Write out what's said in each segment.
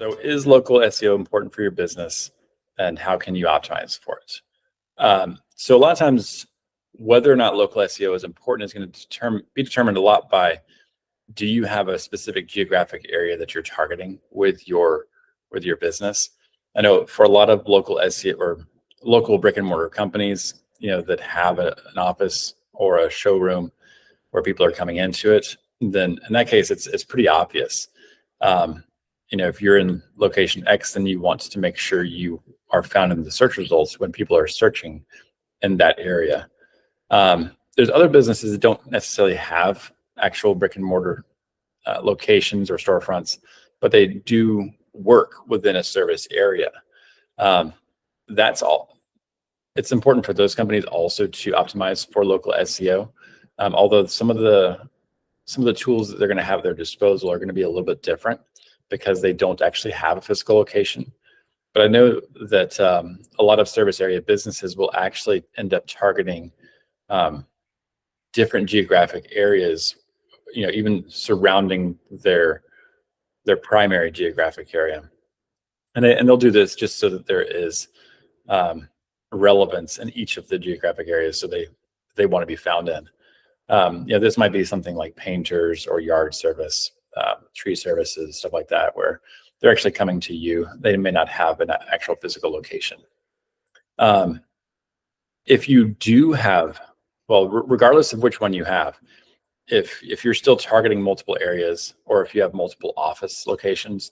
So is local SEO important for your business, and how can you optimize for it? So a lot of times, whether or not local SEO is important is going to be determined a lot by, do you have a specific geographic area that you're targeting with your business? I know for a lot of local SEO or local brick and mortar companies, that have an office or a showroom where people are coming into it, then in that case, it's pretty obvious. If you're in location X, then you want to make sure you are found in the search results when people are searching in that area. There's other businesses that don't necessarily have actual brick and mortar locations or storefronts, but they do work within a service area. That's all. It's important for those companies also to optimize for local SEO. Although some of the tools that they're going to have at their disposal are going to be a little bit different because they don't actually have a physical location. But I know that a lot of service area businesses will actually end up targeting different geographic areas, even surrounding their primary geographic area. And they'll do this just so that there is relevance in each of the geographic areas, so they want to be found in. This might be something like painters or yard service, tree services, stuff like that, where they're actually coming to you. They may not have an actual physical location. If you do have, regardless of which one you have, if you're still targeting multiple areas, or if you have multiple office locations,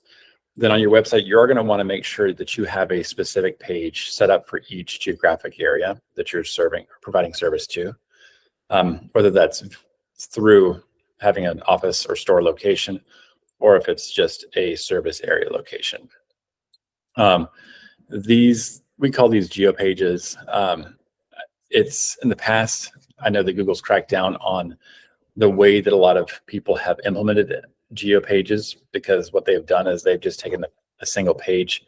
then on your website, you're going to want to make sure that you have a specific page set up for each geographic area that you're serving or providing service to. Whether that's through having an office or store location, or if it's just a service area location. We call these geo pages. It's in the past, I know that Google's cracked down on the way that a lot of people have implemented geo pages, because what they've done is they've just taken a single page,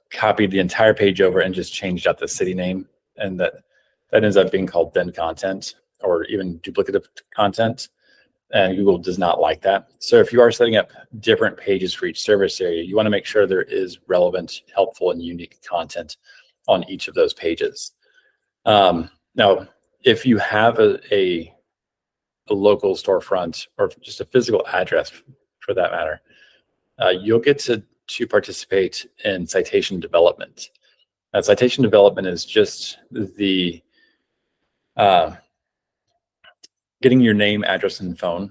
copied the entire page over, and just changed out the city name, and that ends up being called thin content or even duplicative content. And Google does not like that. So if you are setting up different pages for each service area, you want to make sure there is relevant, helpful, and unique content on each of those pages. Now, if you have a local storefront, or just a physical address for that matter, you'll get to participate in citation development. Citation development is just the getting your name, address, and phone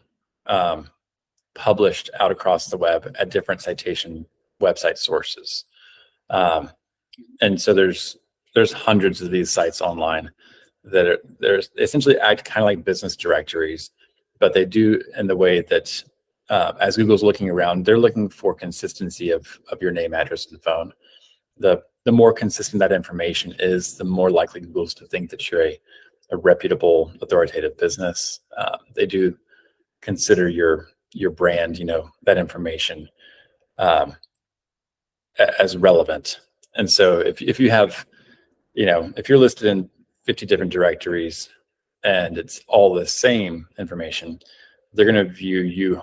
published out across the web at different citation website sources. And so there's hundreds of these sites online that they're essentially act kind of like business directories, but they do in the way that as Google's looking around, they're looking for consistency of your name, address, and phone. The more consistent that information is, the more likely Google's to think that you're a reputable, authoritative business. They do consider your brand, that information as relevant. And so if you have, if you're listed in 50 different directories and it's all the same information, they're going to view you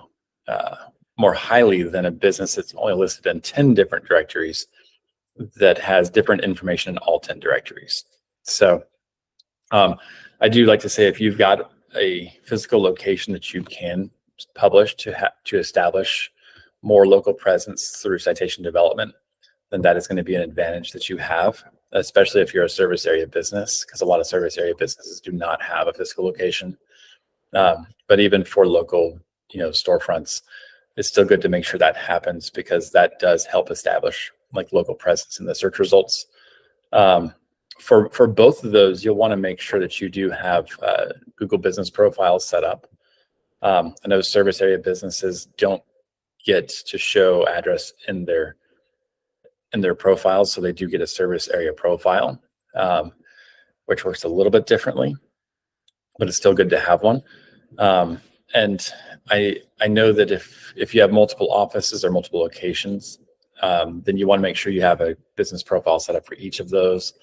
more highly than a business that's only listed in 10 different directories that has different information in all 10 directories. So I do like to say, if you've got a physical location that you can publish to establish more local presence through citation development, then that is going to be an advantage that you have, especially if you're a service area business, because a lot of service area businesses do not have a physical location. But even for local, storefronts, it's still good to make sure that happens, because that does help establish like local presence in the search results. For both of those, you'll want to make sure that you do have Google Business profiles set up. I know service area businesses don't get to show address in their profiles, so they do get a service area profile, which works a little bit differently, but it's still good to have one. And I know that if you have multiple offices or multiple locations, then you want to make sure you have a business profile set up for each of those.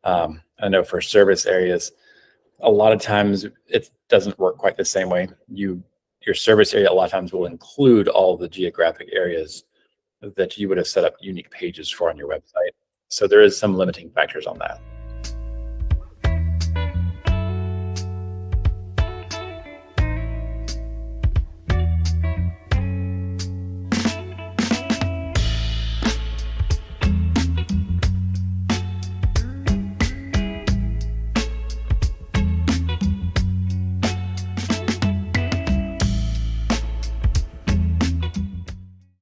I know for service areas, a lot of times it doesn't work quite the same way. Your service area a lot of times will include all the geographic areas that you would have set up unique pages for on your website. So there is some limiting factors on that.